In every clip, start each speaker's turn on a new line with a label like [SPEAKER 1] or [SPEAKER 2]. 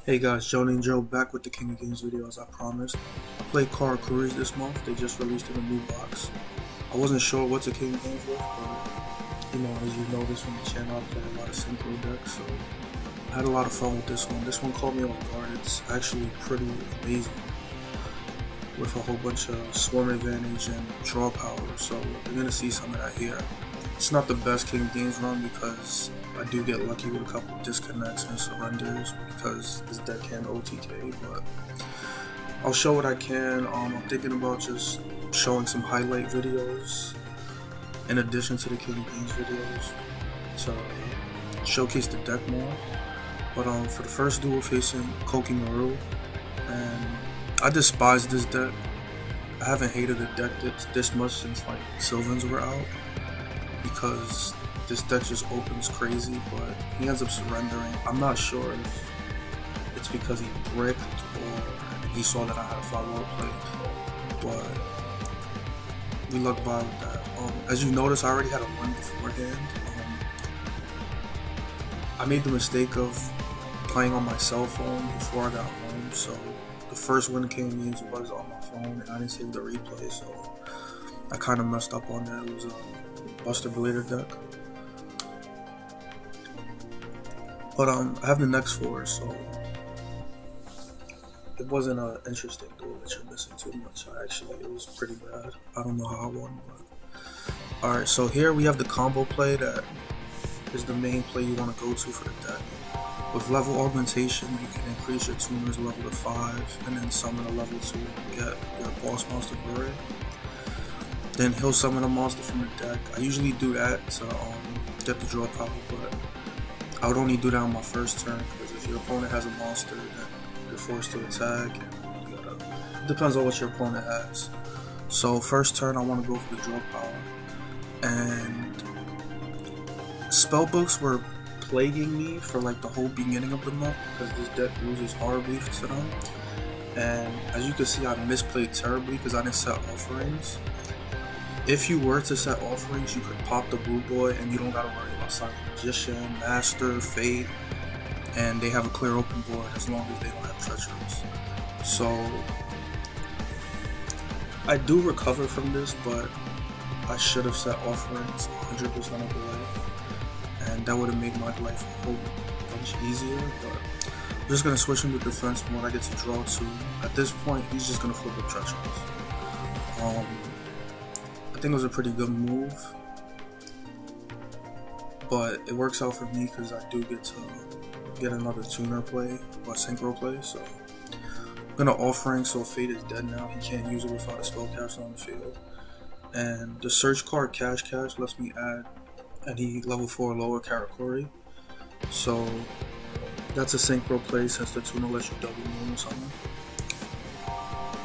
[SPEAKER 1] Hey guys, Joe and Joe back with the King of Games video as I promised. I played Karakuri this month. They just released in a new box. I wasn't sure what to King of Games with, but as you noticed from the channel, I play a lot of Synchro decks, so I had a lot of fun with this one. This one caught me off guard. It's actually pretty amazing with a whole bunch of swarm advantage and draw power, so you're gonna see some of that here. It's not the best King of Games run because I do get lucky with a couple of disconnects and surrenders because this deck can OTK, but I'll show what I can. I'm thinking about just showing some highlight videos in addition to the King of Games videos to showcase the deck more. But for the first duel facing Karakuri, and I despise this deck. I haven't hated the deck this much since like Sylvans were out, because this deck just opens crazy, but he ends up surrendering. I'm not sure if it's because he bricked or he saw that I had a follow-up play, but we lucked by with that. As you notice, I already had a win beforehand. I made the mistake of playing on my cell phone before I got home, so the first win King of Games was on my phone and I didn't save the replay, so I kind of messed up on that. It was a Buster Blader deck. But I have the next four, so it wasn't an interesting duel that you're missing too much. It was pretty bad. I don't know how I won, but alright, so here we have the combo play that is the main play you want to go to for the deck. With level augmentation, you can increase your tuner's level to 5 and then summon a level 2 and get your boss monster beret. Then he'll summon a monster from the deck. I usually do that to get the draw power, but I would only do that on my first turn, because if your opponent has a monster, then you're forced to attack. It depends on what your opponent has. So first turn, I want to go for the draw power. And spellbooks were plaguing me for like the whole beginning of the month because this deck loses horribly to them. And as you can see, I misplayed terribly because I didn't set offerings. If you were to set offerings, you could pop the Blue Boy and you don't gotta worry about Silent Magician, Master, Fate, and they have a clear open board as long as they don't have Treacherous. So I do recover from this, but I should have set offerings 100% of the way, and that would have made my life a whole bunch easier. But I'm just gonna switch him to defense when I get to draw 2. At this point, he's just gonna flip with Treacherous. I think it was a pretty good move, but it works out for me because I do get to get another tuner play or synchro play. So I'm gonna offering, so Fate is dead now. He can't use it without a spellcaster on the field. And the search card Cash lets me add any level 4 or lower Karakuri. So that's a synchro play since the tuner lets you double moon or something.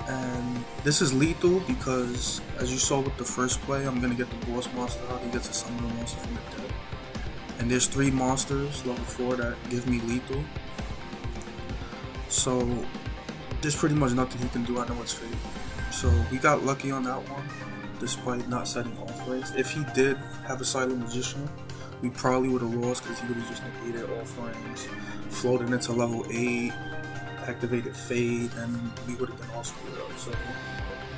[SPEAKER 1] And this is lethal because, as you saw with the first play, I'm gonna get the boss monster out. He gets a summon a monster from the deck. And there's 3 monsters level 4 that give me lethal. So there's pretty much nothing he can do. I know it's Fate. So we got lucky on that one, despite not setting offerings. If he did have a Silent Magician, we probably would have lost because he would have just negated offerings, floated into level 8, activated Fade, and we would have been all screwed up. So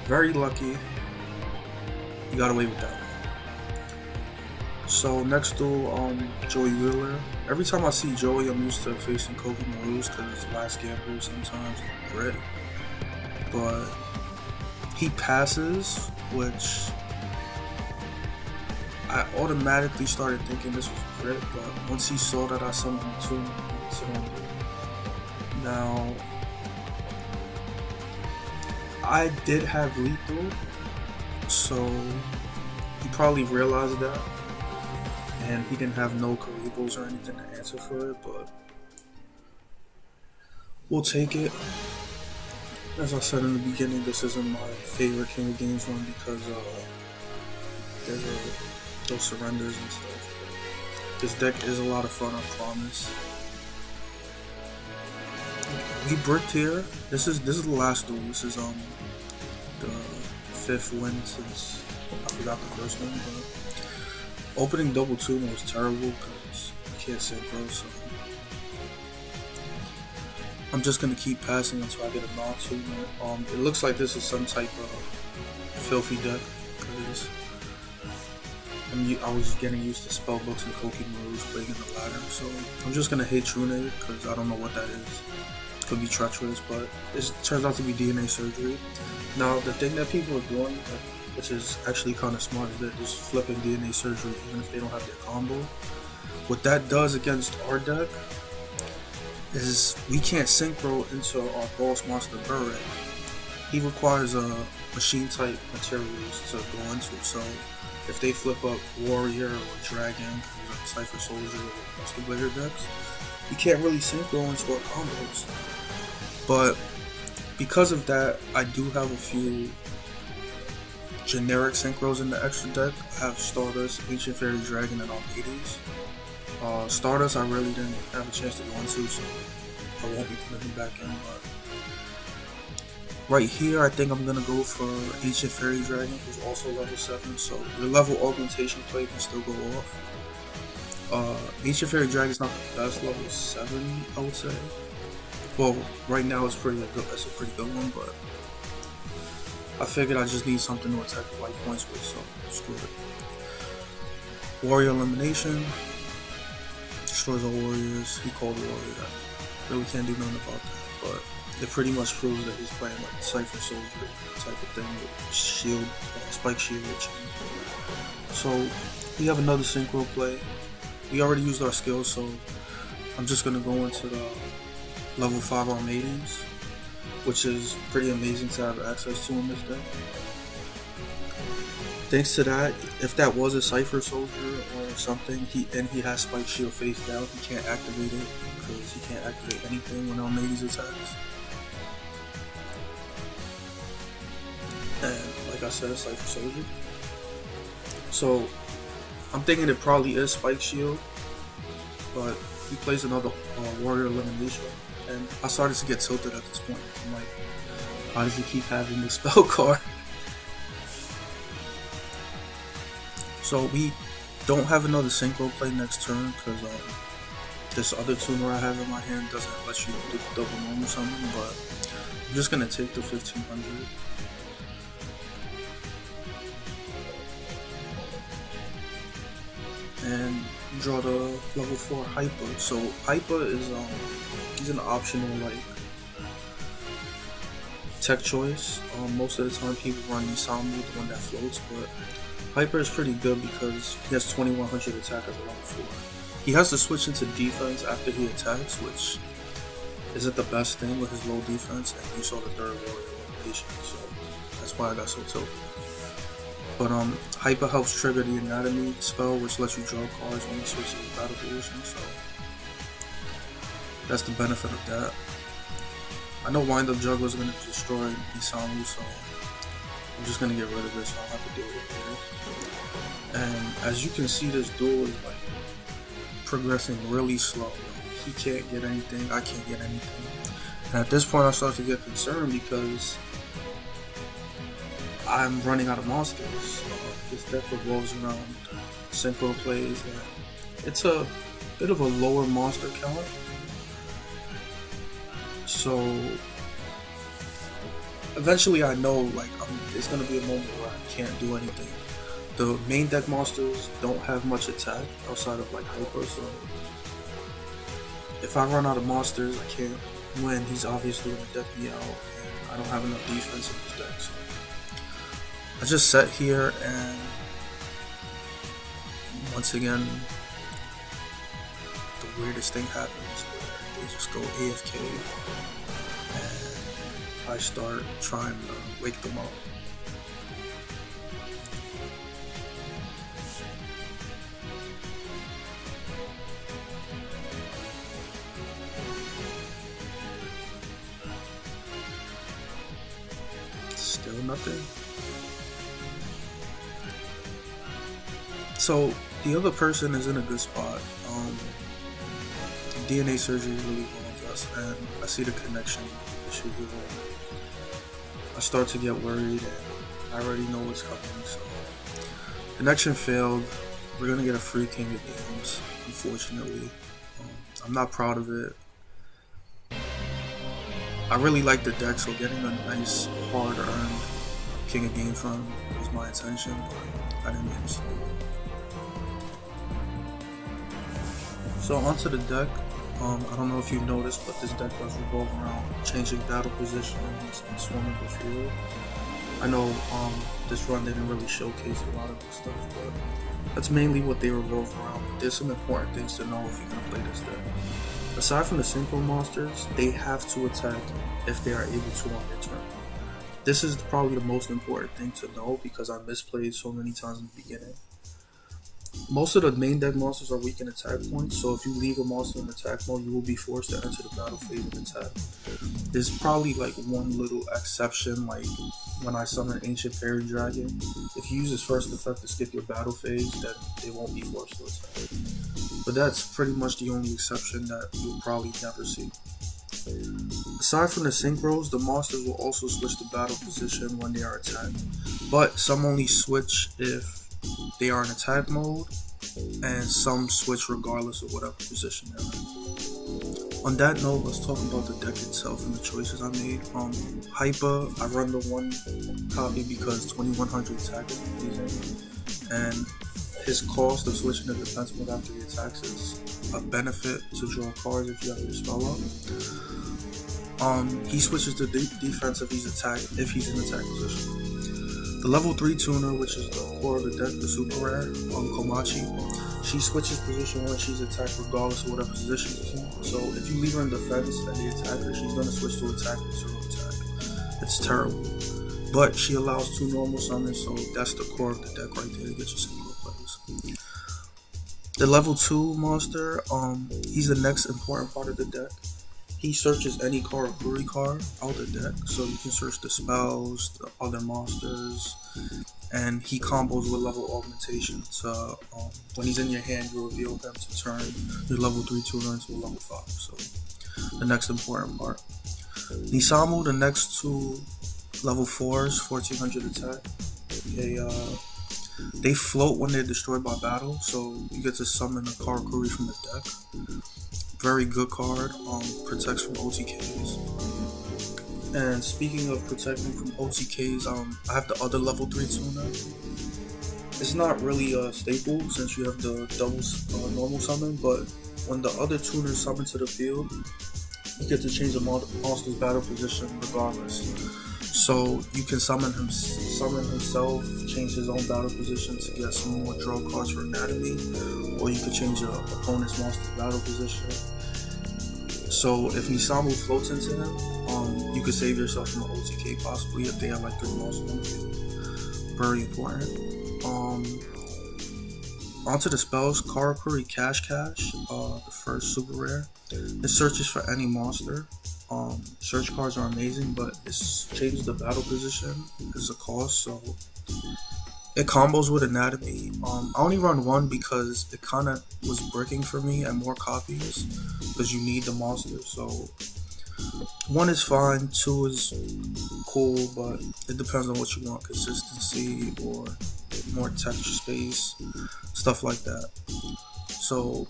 [SPEAKER 1] very lucky we got away with that one. So next duel, Joey Wheeler. Every time I see Joey, I'm used to facing Kobe Maroos because last gamble sometimes grit, but he passes, which I automatically started thinking this was grit, but once he saw that I summoned 2, he surrendered. Now, I did have lethal, so he probably realized that, and he didn't have no Karibos or anything to answer for it, but we'll take it. As I said in the beginning, this isn't my favorite King of Games one because there's those surrenders and stuff. This deck is a lot of fun, I promise. We bricked here. This is the last duel. This is the 5th win since I forgot the first one. But opening double tuner was terrible because I can't synchro. So I'm just gonna keep passing until I get a non-tuner. It looks like this is some type of filthy deck because I was getting used to spell books and Koki moves playing in the ladder, so I'm just gonna hate Trune because I don't know what that is. It could be treacherous, but it turns out to be DNA surgery. Now the thing that people are doing, which is actually kind of smart, is they're just flipping DNA surgery even if they don't have their combo. What that does against our deck is we can't synchro into our boss monster Beret. He requires machine type materials to go into, so if they flip up Warrior or Dragon, Cypher Soldier or Master Blader decks, you can't really synchro into our combos. But because of that, I do have a few generic synchros in the extra deck. I have Stardust, Ancient Fairy Dragon, and Armades. Stardust I really didn't have a chance to go into, so I won't be putting him back in, but right here I think I'm gonna go for Ancient Fairy Dragon, who's also level 7, so your level augmentation play can still go off. Ancient Fairy Dragon is not the best level 7, I would say. Well, right now it's a pretty good one, but I figured I just need something to attack the life points with, so screw it. Warrior Elimination. Destroys all warriors. He called warrior. Really can't do nothing about that, but it pretty much proves that he's playing like Cypher Soldier type of thing with shield, spike shield chain. So we have another synchro play. We already used our skills, so I'm just gonna go into the level 5 Armades, which is pretty amazing to have access to in this deck. Thanks to that, if that was a Cypher Soldier or something, he has Spike Shield face down, he can't activate it because he can't activate anything when Armades attacks. And like I said, Cypher Soldier. So I'm thinking it probably is Spike Shield, but he plays another Warrior Elimination, and I started to get tilted at this point. I'm like, why does he keep having this spell card? So we don't have another synchro play next turn because this other tuner I have in my hand doesn't let you do double norm or something, but I'm just gonna take the 1500. And draw the level 4 Hyper. So Hyper is he's an optional like tech choice. Most of the time people run Isamu, the one that floats, but Hyper is pretty good because he has 2100 attack as a level 4. He has to switch into defense after he attacks, which isn't the best thing with his low defense, and you saw the third warrior elimination, so that's why I got so tilted. But Hyper helps trigger the Anatomy spell, which lets you draw cards when you switch to the battle position, so that's the benefit of that. I know Wind Up Juggler is going to destroy Isamu, so I'm just going to get rid of this, so I don't have to deal with it later. And as you can see, this duel is like progressing really slow. He can't get anything, I can't get anything. And at this point I start to get concerned because I'm running out of monsters. This deck revolves around synchro plays, and it's a bit of a lower monster count. So eventually I know like it's gonna be a moment where I can't do anything. The main deck monsters don't have much attack outside of like Hyper, so if I run out of monsters I can't win. He's obviously gonna deck me out, and I don't have enough defense in this deck, so I just sat here, and once again the weirdest thing happens where they just go AFK and I start trying to wake them up. Still nothing. So the other person is in a good spot. DNA surgery really involves us, and I see the connection issue here. I start to get worried, and I already know what's coming. So connection failed. We're gonna get a free King of Games, unfortunately. I'm not proud of it. I really like the deck, so getting a nice hard-earned King of Games run was my intention, but I didn't manage to do it. So onto the deck. I don't know if you noticed, but this deck does revolve around changing battle positions and swarming the field. I know this run didn't really showcase a lot of this stuff, but that's mainly what they revolve around. There's some important things to know if you're gonna play this deck. Aside from the Synchro monsters, they have to attack if they are able to on their turn. This is probably the most important thing to know because I misplayed so many times in the beginning. Most of the main deck monsters are weak in attack points, so if you leave a monster in attack mode, you will be forced to enter the battle phase and attack. There's probably like one little exception, like when I summon Ancient Fairy Dragon. If you use his first effect to skip your battle phase, then they won't be forced to attack. But that's pretty much the only exception that you'll probably never see. Aside from the synchros, the monsters will also switch the battle position when they are attacked, but some only switch if they are in attack mode, and some switch regardless of whatever position they're in. On that note, let's talk about the deck itself and the choices I made. Hyper, I run the one copy because 2100 attack is amazing, and his cost of switching to defense mode after he attacks is a benefit to draw cards if you have your spell up. He switches to defense if he's in attack position. The level 3 tuner, which is the core of the deck, the super rare, Komachi, she switches position when she's attacked regardless of whatever position she's in. So if you leave her in defense and they attack her, she's going to switch to attack and zero attack. It's terrible. But she allows 2 normal summons, so that's the core of the deck right there to get your single plays. The level 2 monster, he's the next important part of the deck. He searches any Karakuri card out the deck, so you can search the spells, the other monsters, and he combos with level augmentation. So when he's in your hand, you reveal him to turn your level 3 tuner into a level 5. So the next important part. Nisamu, the next 2 level 4s, 1400 attack. They float when they're destroyed by battle, so you get to summon a Karakuri from the deck. Very good card, protects from OTKs. And speaking of protecting from OTKs, I have the other level 3 tuner. It's not really a staple since you have the double normal summon, but when the other tuner is summoned to the field, you get to change the monster's battle position regardless. So you can summon himself, change his own battle position to get some more draw cards for Anatomy, or you could change your opponent's monster's battle position. So if Nisamu floats into him, you could save yourself from an OTK possibly if they have like 3 monsters on the field. Very important. Onto the spells, Karakuri Cash, the first super rare. It searches for any monster. Search cards are amazing, but it changes the battle position. It's a cost, so it combos with Anatomy. I only run 1 because it kind of was breaking for me at more copies because you need the monster. So 1 is fine, 2 is cool, but it depends on what you want, consistency or more texture space, stuff like that. So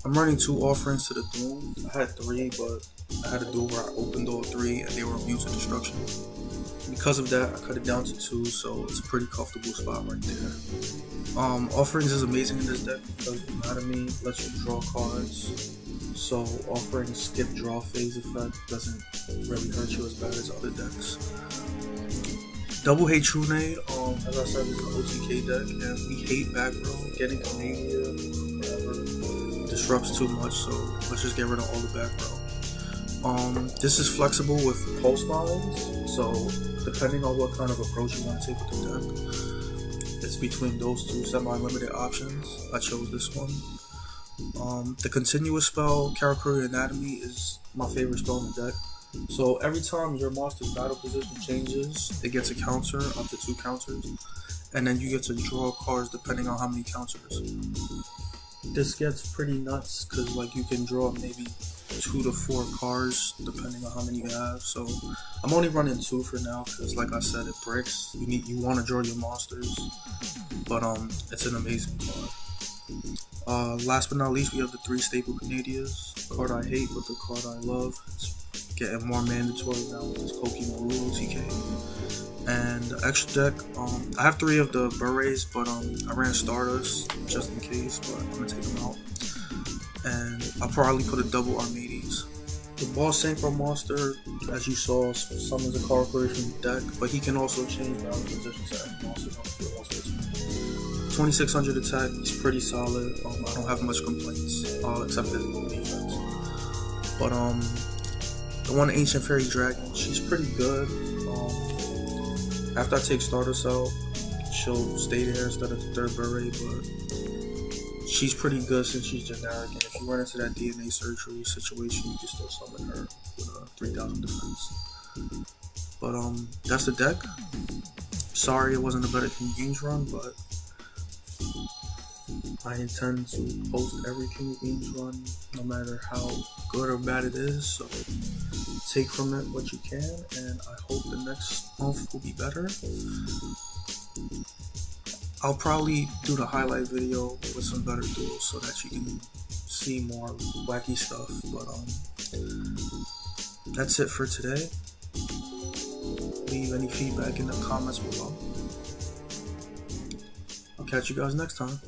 [SPEAKER 1] I'm running 2 offerings to the Doom. I had 3, but I had a duel where I opened all 3 and they were immune to destruction. Because of that, I cut it down to 2, so it's a pretty comfortable spot right there. Offerings is amazing in this deck because Anatomy lets you draw cards. So offering skip draw phase effect doesn't really hurt you as bad as other decks. Double Hate True Nade, as I said, is an OTK deck, and we hate back row. Getting Canadian disrupts too much, so let's just get rid of all the back row. This is flexible with pulse lines, so depending on what kind of approach you want to take with the deck, it's between those 2 semi-limited options. I chose this one. The continuous spell, Karakuri Anatomy, is my favorite spell in the deck. So every time your monster's battle position changes, it gets a counter, up to 2 counters, and then you get to draw cards depending on how many counters. This gets pretty nuts because like you can draw maybe 2 to 4 cards depending on how many you have. So I'm only running 2 for now because like I said, it breaks. You want to draw your monsters, but it's an amazing card. Last but not least, we have the 3 staple Canadians. Card I hate, but the card I love. It's getting more mandatory now with this Pokemon Rule TK. And the extra deck, I have 3 of the berets, but I ran Stardust just in case, but I'm gonna take them out. And I'll probably put a double Armades. The boss Synchro monster, as you saw, summons a Karakuri from the deck, but he can also change battle positions at monsters on the field. 2600 attack is pretty solid. I don't have much complaints, except his defense. But the one Ancient Fairy Dragon, she's pretty good. After I take Stardust out, she'll stay there instead of the 3rd beret, but she's pretty good since she's generic, and if you run into that DNA surgery situation, you can still summon her with a 3000 defense. But that's the deck. Sorry it wasn't a better King of Games run, but I intend to post every King of Games run, no matter how good or bad it is, so take from it what you can, and I hope the next month will be better. I'll probably do the highlight video with some better tools so that you can see more wacky stuff, but that's it for today. Leave any feedback in the comments below. I'll catch you guys next time.